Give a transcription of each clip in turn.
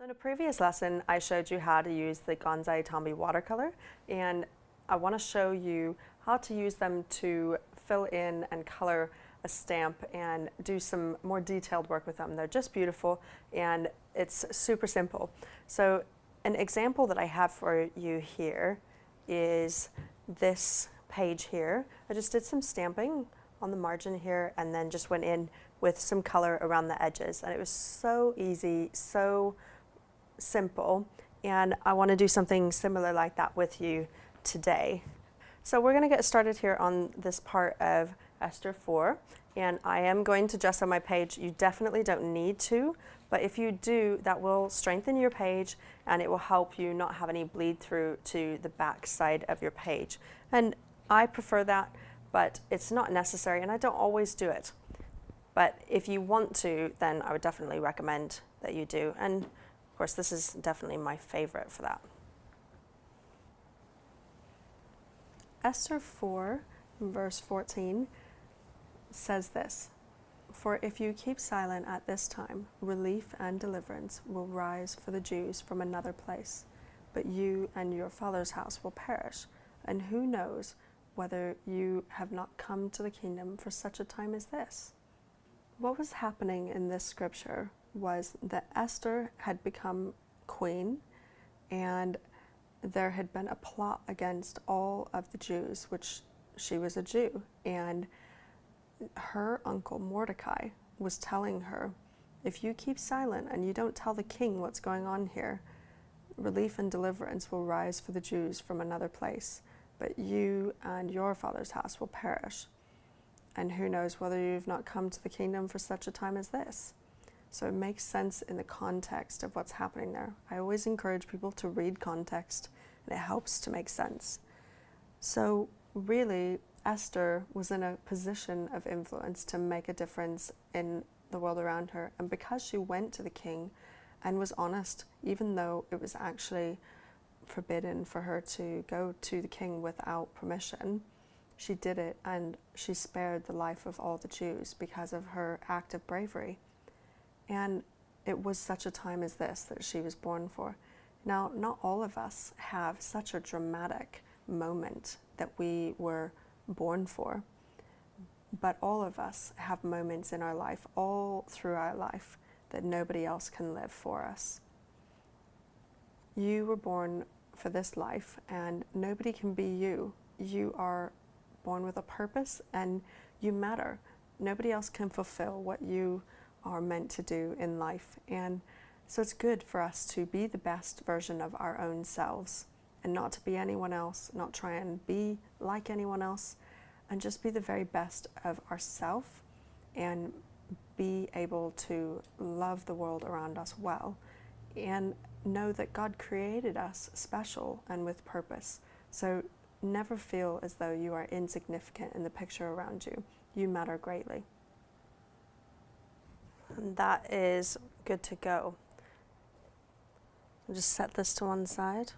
So in a previous lesson, I showed you how to use the Gansai Tambi watercolor, and I want to show you how to use them to fill in and color a stamp and do some more detailed work with them. They're just beautiful and it's super simple. So an example that I have for you here is this page here. I just did some stamping on the margin here and then just went in with some color around the edges, and it was so easy, so simple, and I want to do something similar like that with you today. So we're going to get started here on this part of Esther 4, and I am going to dress on my page. You definitely don't need to, but if you do, that will strengthen your page and it will help you not have any bleed through to the back side of your page. And I prefer that, but it's not necessary, and I don't always do it. But if you want to, then I would definitely recommend that you do. And of course, this is definitely my favorite for that. Esther 4, verse 14 says this: "For if you keep silent at this time, relief and deliverance will rise for the Jews from another place, but you and your father's house will perish. And who knows whether you have not come to the kingdom for such a time as this?" What was happening in this scripture was that Esther had become queen, and there had been a plot against all of the Jews, which she was a Jew, and her uncle Mordecai was telling her, if you keep silent and you don't tell the king what's going on here, relief and deliverance will rise for the Jews from another place, but you and your father's house will perish. And who knows whether you've not come to the kingdom for such a time as this. So it makes sense in the context of what's happening there. I always encourage people to read context, and it helps to make sense. So really, Esther was in a position of influence to make a difference in the world around her. And because she went to the king and was honest, even though it was actually forbidden for her to go to the king without permission, she did it, and she spared the life of all the Jews because of her act of bravery. And it was such a time as this that she was born for. Now, not all of us have such a dramatic moment that we were born for, but all of us have moments in our life, all through our life, that nobody else can live for us. You were born for this life, and nobody can be you. You are born with a purpose, and you matter. Nobody else can fulfill what you are meant to do in life. And so it's good for us to be the best version of our own selves and not to be anyone else, not try and be like anyone else, and just be the very best of ourselves and be able to love the world around us well and know that God created us special and with purpose. So never feel as though you are insignificant in the picture around you. You matter greatly. And that is good to go. I'll just set this to one side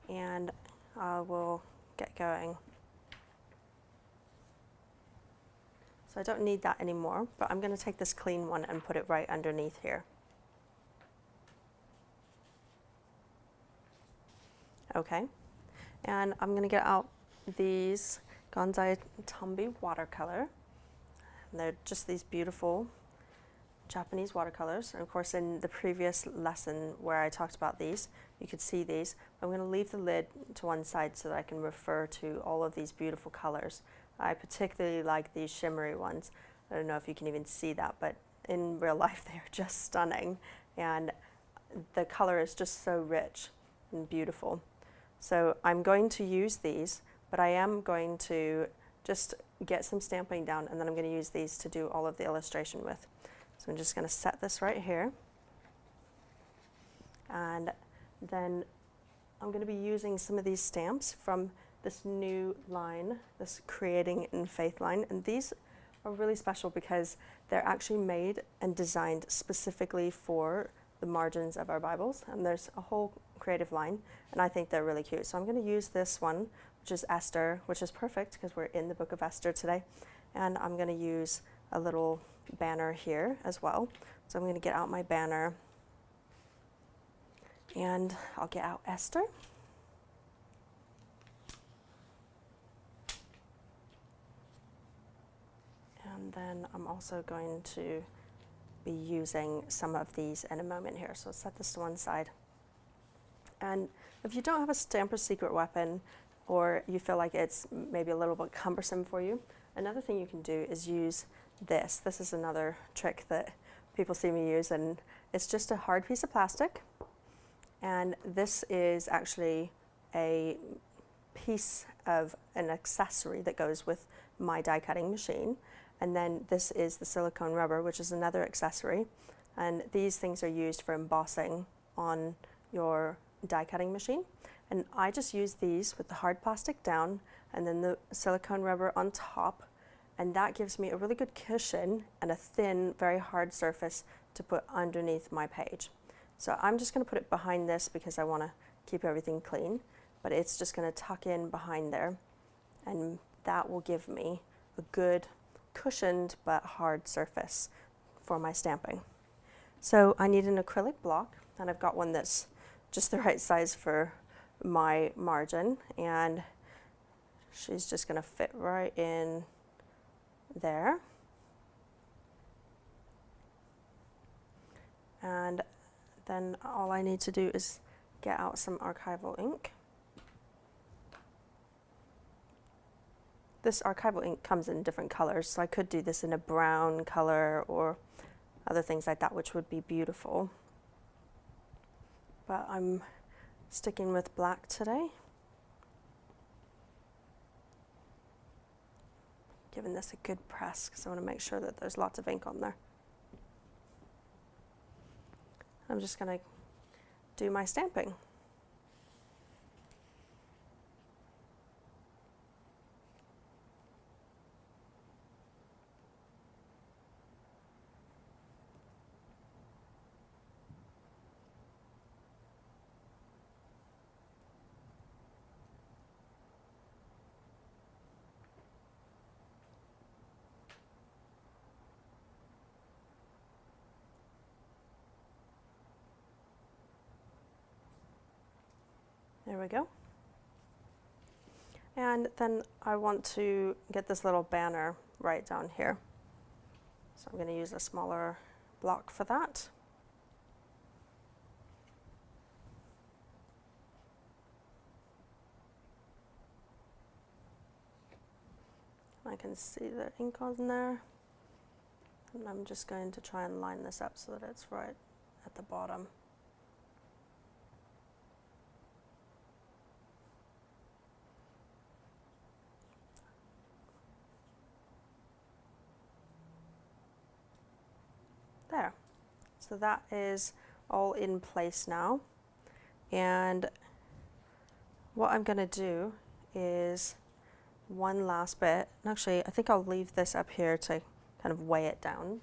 and I will get going. So I don't need that anymore, but I'm going to take this clean one and put it right underneath here. Okay, and I'm going to get out these Gansai Tambi watercolor. And they're just these beautiful Japanese watercolors. And of course, in the previous lesson where I talked about these, you could see these. I'm going to leave the lid to one side so that I can refer to all of these beautiful colors. I particularly like these shimmery ones. I don't know if you can even see that, but in real life they are just stunning, and the color is just so rich and beautiful. So I'm going to use these, but I am going to just get some stamping down, and then I'm going to use these to do all of the illustration with. So I'm just going to set this right here, and then I'm going to be using some of these stamps from this new line, this Creating in Faith line, and these are really special because they're actually made and designed specifically for the margins of our Bibles, and there's a whole creative line, and I think they're really cute. So I'm going to use this one, which is Esther, which is perfect because we're in the book of Esther today, and I'm going to use a little banner here as well. So I'm going to get out my banner And I'll get out Esther. And then I'm also going to be using some of these in a moment here. So set this to one side. And if you don't have a stamper secret weapon, or you feel like it's maybe a little bit cumbersome for you, another thing you can do is use this. This is another trick that people see me use, and it's just a hard piece of plastic. And this is actually a piece of an accessory that goes with my die cutting machine. And then this is the silicone rubber, which is another accessory. And these things are used for embossing on your die cutting machine. And I just use these with the hard plastic down and then the silicone rubber on top. And that gives me a really good cushion and a thin, very hard surface to put underneath my page. So I'm just going to put it behind this because I want to keep everything clean. But it's just going to tuck in behind there. And that will give me a good cushioned but hard surface for my stamping. So I need an acrylic block, and I've got one that's just the right size for my margin, and she's just going to fit right in there. And then all I need to do is get out some Archival ink. This Archival ink comes in different colors, so I could do this in a brown color or other things like that, which would be beautiful. But I'm sticking with black today. Giving this a good press because I want to make sure that there's lots of ink on there. I'm just going to do my stamping. There we go. And then I want to get this little banner right down here. So I'm going to use a smaller block for that. I can see the ink on there. And I'm just going to try and line this up so that it's right at the bottom. There. So that is all in place now. And what I'm going to do is one last bit. Actually, I think I'll leave this up here to kind of weigh it down.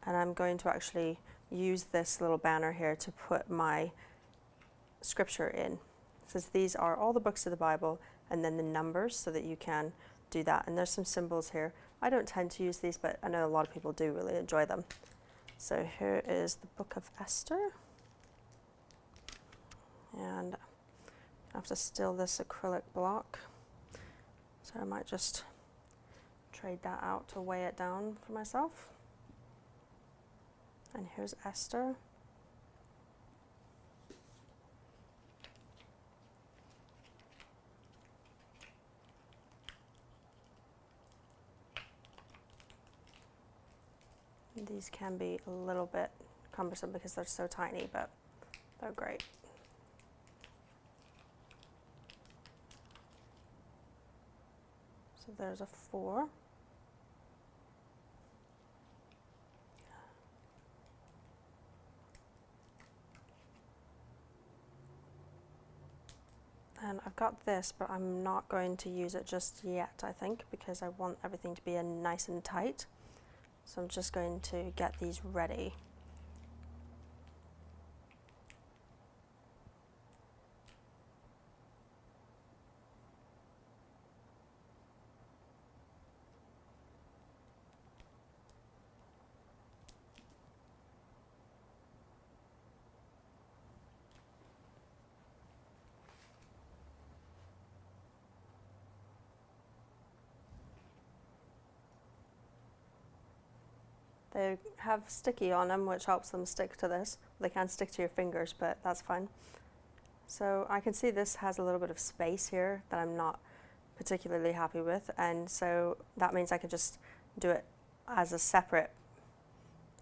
And I'm going to actually use this little banner here to put my scripture in. It says these are all the books of the Bible and then the numbers so that you can do that. And there's some symbols here. I don't tend to use these, but I know a lot of people do really enjoy them. So here is the Book of Esther. And I have to still this acrylic block. So I might just trade that out to weigh it down for myself. And here's Esther. These can be a little bit cumbersome because they're so tiny, but they're great. So there's a 4. And I've got this, but I'm not going to use it just yet, I think, because I want everything to be nice and tight. So I'm just going to get these ready. They have sticky on them, which helps them stick to this. They can stick to your fingers, but that's fine. So I can see this has a little bit of space here that I'm not particularly happy with, and so that means I can just do it as a separate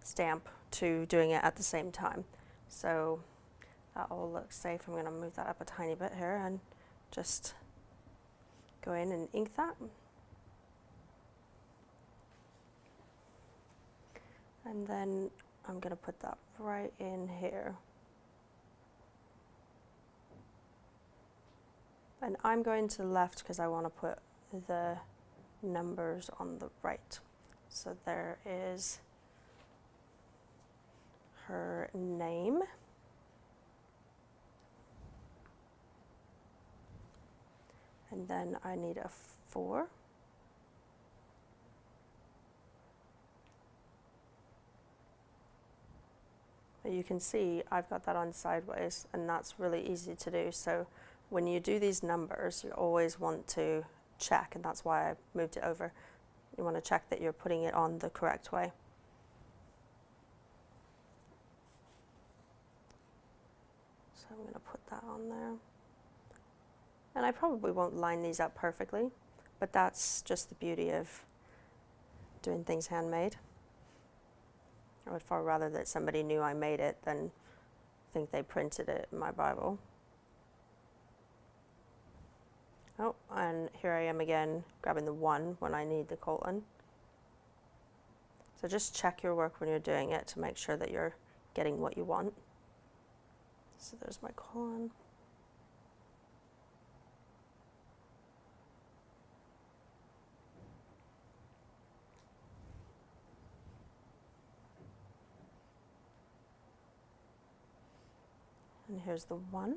stamp to doing it at the same time. So that all looks safe. I'm going to move that up a tiny bit here and just go in and ink that. And then I'm going to put that right in here. And I'm going to the left because I want to put the numbers on the right. So there is her name. And then I need a 4. You can see I've got that on sideways, and that's really easy to do. So when you do these numbers, you always want to check, and that's why I moved it over. You want to check that you're putting it on the correct way. So I'm going to put that on there. And I probably won't line these up perfectly, but that's just the beauty of doing things handmade. I would far rather that somebody knew I made it than think they printed it in my Bible. Oh, and here I am again, grabbing the 1 when I need the colon. So just check your work when you're doing it to make sure that you're getting what you want. So there's my colon. And here's the 1.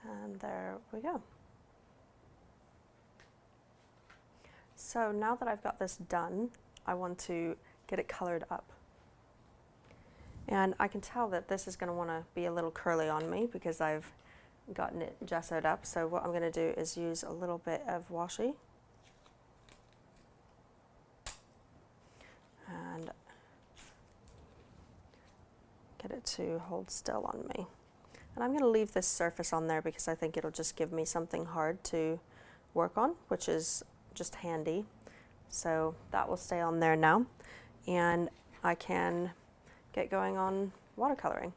And there we go. So now that I've got this done, I want to get it colored up. And I can tell that this is going to want to be a little curly on me because I've gotten it gessoed up. So what I'm going to do is use a little bit of washi. And get it to hold still on me. And I'm going to leave this surface on there because I think it'll just give me something hard to work on, which is just handy. So that will stay on there now. And I can get going on watercoloring.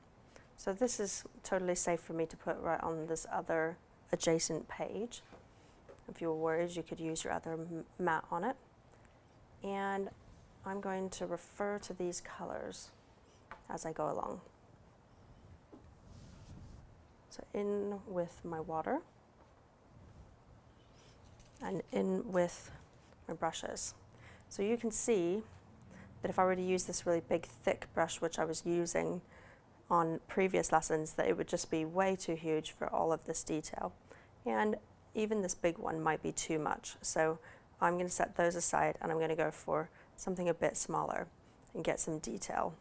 So this is totally safe for me to put right on this other adjacent page. If you were worried, you could use your other mat on it. And I'm going to refer to these colors as I go along. So in with my water and in with my brushes. So you can see that if I were to use this really big thick brush, which I was using on previous lessons, that it would just be way too huge for all of this detail. And even this big one might be too much. So I'm going to set those aside and I'm going to go for something a bit smaller and get some detail.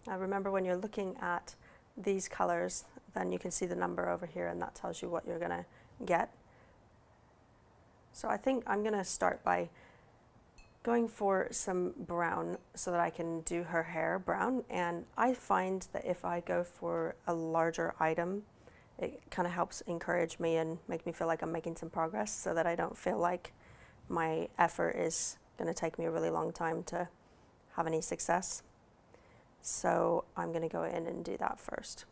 Now remember, when you're looking at these colors, then you can see the number over here and that tells you what you're going to get. So I think I'm going to start by going for some brown so that I can do her hair brown. And I find that if I go for a larger item, it kind of helps encourage me and make me feel like I'm making some progress so that I don't feel like my effort is going to take me a really long time to have any success. So I'm going to go in and do that first.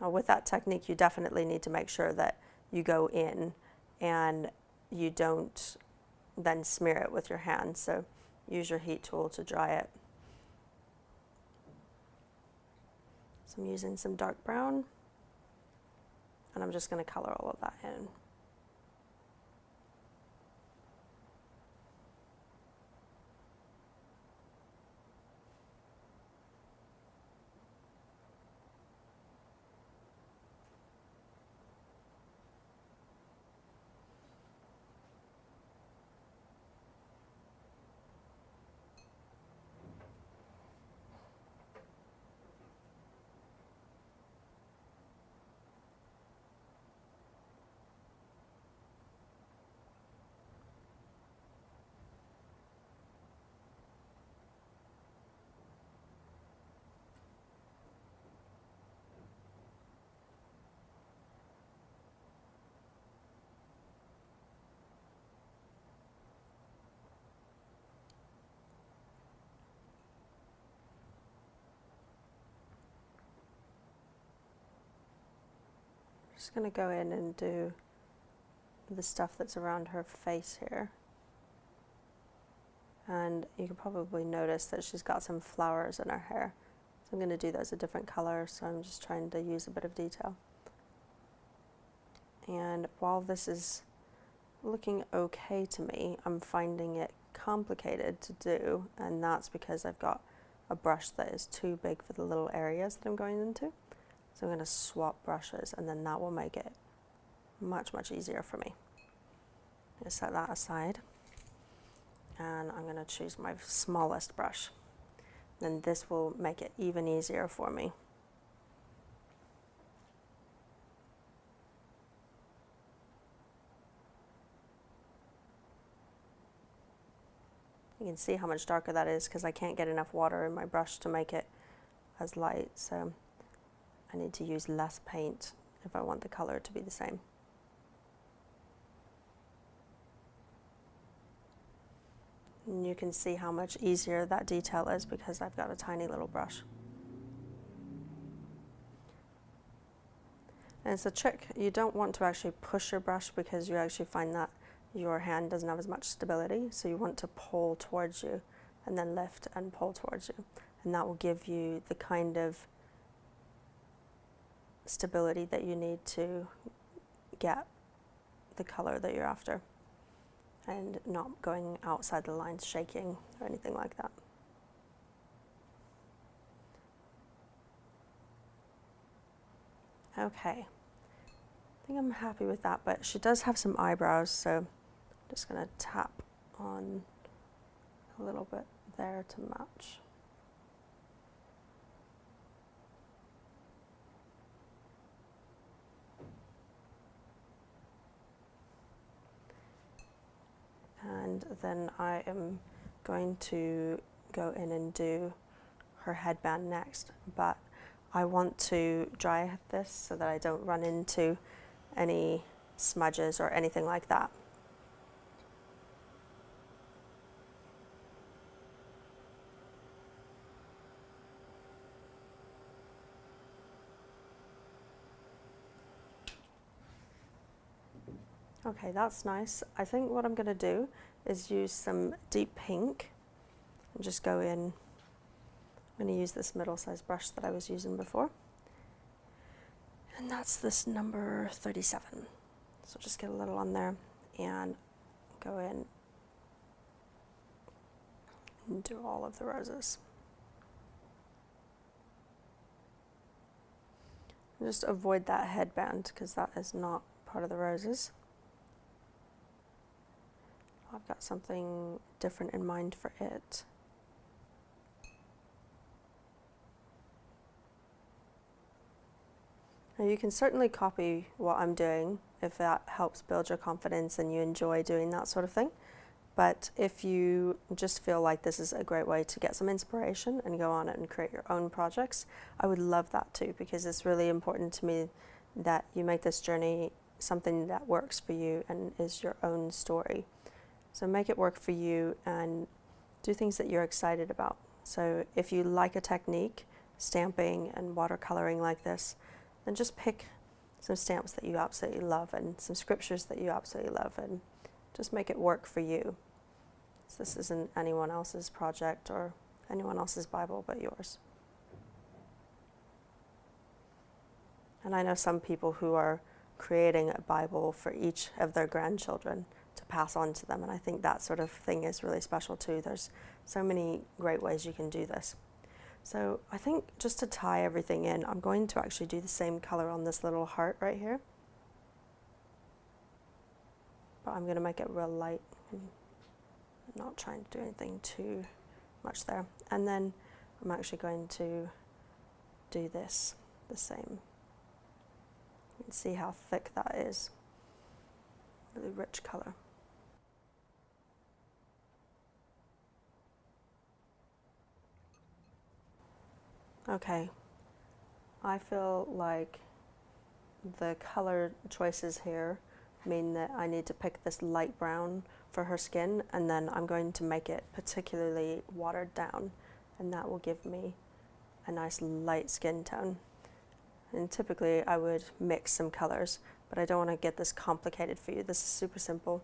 Now with that technique, you definitely need to make sure that you go in and you don't then smear it with your hand. So use your heat tool to dry it. So I'm using some dark brown and I'm just going to color all of that in. Just going to go in and do the stuff that's around her face here. And you can probably notice that she's got some flowers in her hair. So I'm going to do those a different color, so I'm just trying to use a bit of detail. And while this is looking okay to me, I'm finding it complicated to do, and that's because I've got a brush that is too big for the little areas that I'm going into. So I'm going to swap brushes, and then that will make it much, much easier for me. I'm going to set that aside, and I'm going to choose my smallest brush. Then this will make it even easier for me. You can see how much darker that is because I can't get enough water in my brush to make it as light, so I need to use less paint if I want the color to be the same. And you can see how much easier that detail is because I've got a tiny little brush. And it's a trick. You don't want to actually push your brush because you actually find that your hand doesn't have as much stability, so you want to pull towards you and then lift and pull towards you, and that will give you the kind of stability that you need to get the color that you're after and not going outside the lines, shaking or anything like that. Okay, I think I'm happy with that, but she does have some eyebrows, so I'm just going to tap on a little bit there to match. And then I am going to go in and do her headband next, but I want to dry this so that I don't run into any smudges or anything like that. Okay, that's nice. I think what I'm going to do is use some deep pink and just go in. I'm going to use this middle-sized brush that I was using before. And that's this number 37. So just get a little on there and go in and do all of the roses. And just avoid that headband because that is not part of the roses. I've got something different in mind for it. Now you can certainly copy what I'm doing if that helps build your confidence and you enjoy doing that sort of thing. But if you just feel like this is a great way to get some inspiration and go on it and create your own projects, I would love that too, because it's really important to me that you make this journey something that works for you and is your own story. So make it work for you and do things that you're excited about. So if you like a technique, stamping and watercoloring like this, then just pick some stamps that you absolutely love and some scriptures that you absolutely love and just make it work for you. So this isn't anyone else's project or anyone else's Bible but yours. And I know some people who are creating a Bible for each of their grandchildren to pass on to them, and I think that sort of thing is really special too. There's so many great ways you can do this. So I think just to tie everything in, I'm going to actually do the same color on this little heart right here, but I'm going to make it real light and not trying to do anything too much there. And then I'm actually going to do this the same. You can see how thick that is. Really rich color. Okay, I feel like the color choices here mean that I need to pick this light brown for her skin, and then I'm going to make it particularly watered down, and that will give me a nice light skin tone. And typically I would mix some colors, but I don't want to get this complicated for you. This is super simple.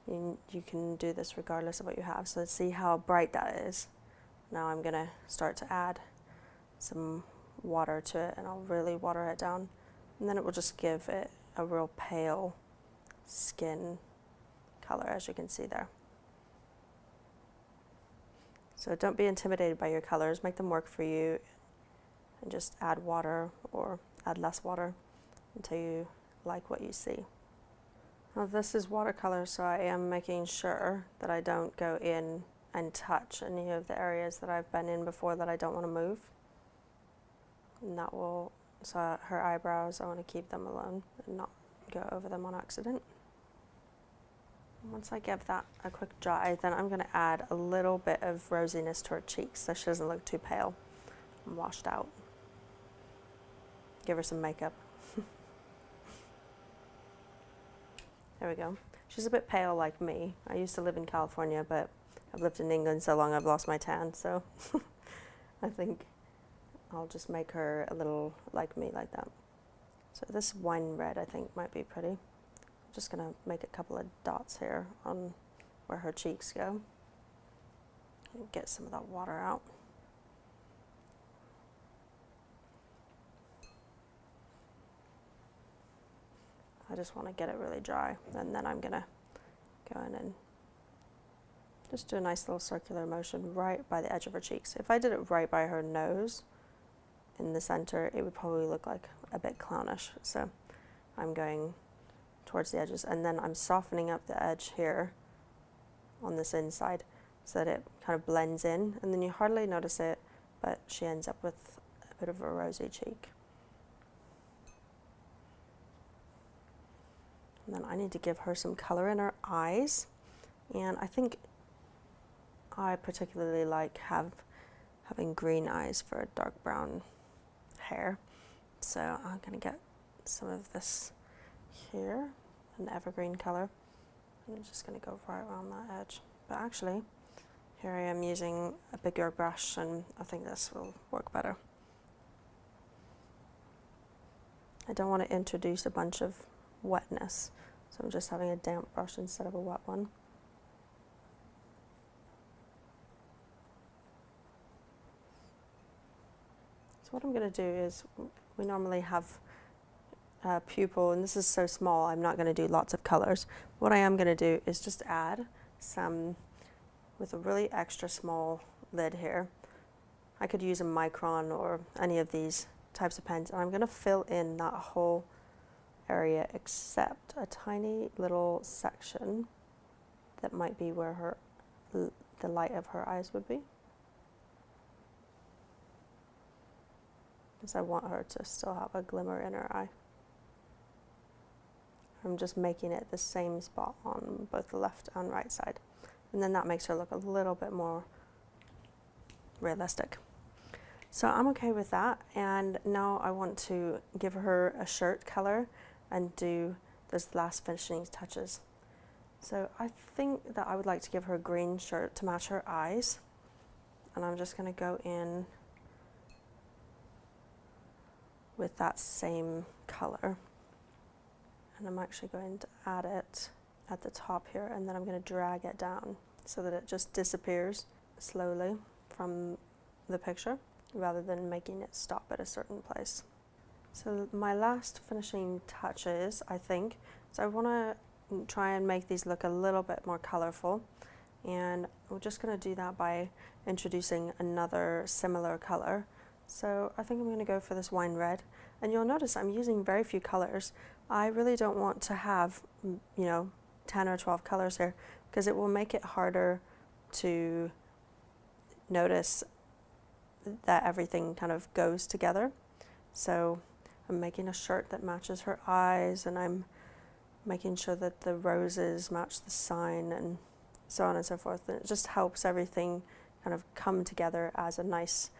You can do this regardless of what you have. So let's see how bright that is. Now I'm going to start to add some water to it, and I'll really water it down. And then it will just give it a real pale skin color, as you can see there. So don't be intimidated by your colors. Make them work for you, and just add water or add less water until you like what you see. Now this is watercolor, so I am making sure that I don't go in and touch any of the areas that I've been in before that I don't want to move. And that will, so her eyebrows, I want to keep them alone and not go over them on accident. Once I give that a quick dry, then I'm going to add a little bit of rosiness to her cheeks so she doesn't look too pale and washed out. Give her some makeup. There we go. She's a bit pale like me. I used to live in California, but I've lived in England so long I've lost my tan, so I think I'll just make her a little like me like that. So this wine red I think might be pretty. I'm just going to make a couple of dots here on where her cheeks go. And get some of that water out. I just want to get it really dry, and then I'm going to go in and just do a nice little circular motion right by the edge of her cheeks. If I did it right by her nose in the center, it would probably look like a bit clownish. So I'm going towards the edges, and then I'm softening up the edge here on this inside so that it kind of blends in, and then you hardly notice it, but she ends up with a bit of a rosy cheek. And then I need to give her some color in her eyes, and I think I particularly like having green eyes for a dark brown hair. So I'm going to get some of this here, an evergreen color. I'm just going to go right around that edge. But actually, here I am using a bigger brush, and I think this will work better. I don't want to introduce a bunch of wetness, so I'm just having a damp brush instead of a wet one. So what I'm going to do is, we normally have a pupil, and this is so small I'm not going to do lots of colors. What I am going to do is just add some with a really extra small lid here. I could use a micron or any of these types of pens, and I'm going to fill in that whole area except a tiny little section that might be where the light of her eyes would be, because I want her to still have a glimmer in her eye. I'm just making it the same spot on both the left and right side, and then that makes her look a little bit more realistic. So I'm okay with that, and now I want to give her a shirt color and do those last finishing touches. So I think that I would like to give her a green shirt to match her eyes, and I'm just going to go in with that same color, and I'm actually going to add it at the top here, and then I'm going to drag it down so that it just disappears slowly from the picture rather than making it stop at a certain place. So my last finishing touches, I think, so I want to try and make these look a little bit more colorful, and we're just going to do that by introducing another similar color. So I think I'm going to go for this wine red, and you'll notice I'm using very few colors. I really don't want to have, 10 or 12 colors here, because it will make it harder to notice that everything kind of goes together. So I'm making a shirt that matches her eyes, and I'm making sure that the roses match the sign, and so on and so forth. And it just helps everything kind of come together as a nice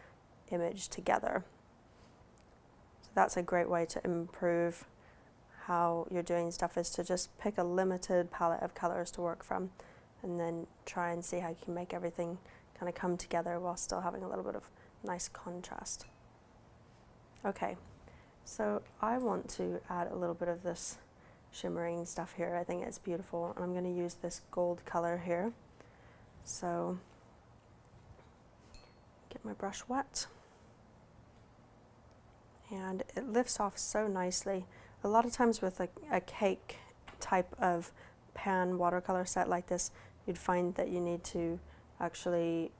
image together. So that's a great way to improve how you're doing stuff, is to just pick a limited palette of colors to work from, and then try and see how you can make everything kind of come together while still having a little bit of nice contrast. Okay, So I want to add a little bit of this shimmering stuff here. I think it's beautiful, and I'm going to use this gold color here. So get my brush wet, and it lifts off so nicely. A lot of times with a cake type of pan watercolor set like this, you'd find that you need to actually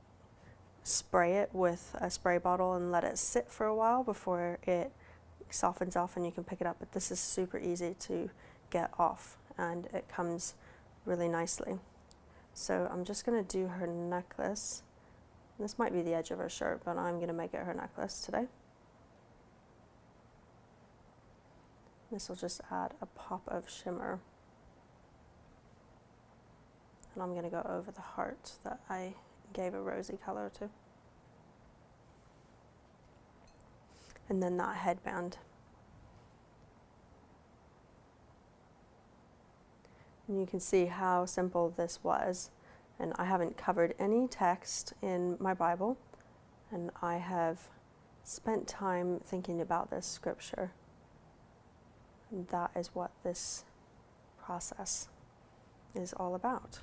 spray it with a spray bottle and let it sit for a while before it softens off and you can pick it up. But this is super easy to get off, and it comes really nicely. So I'm just going to do her necklace. This might be the edge of her shirt, but I'm going to make it her necklace today. This will just add a pop of shimmer. And I'm going to go over the heart that I gave a rosy color to. And then that headband. And you can see how simple this was. And I haven't covered any text in my Bible. And I have spent time thinking about this scripture. And that is what this process is all about.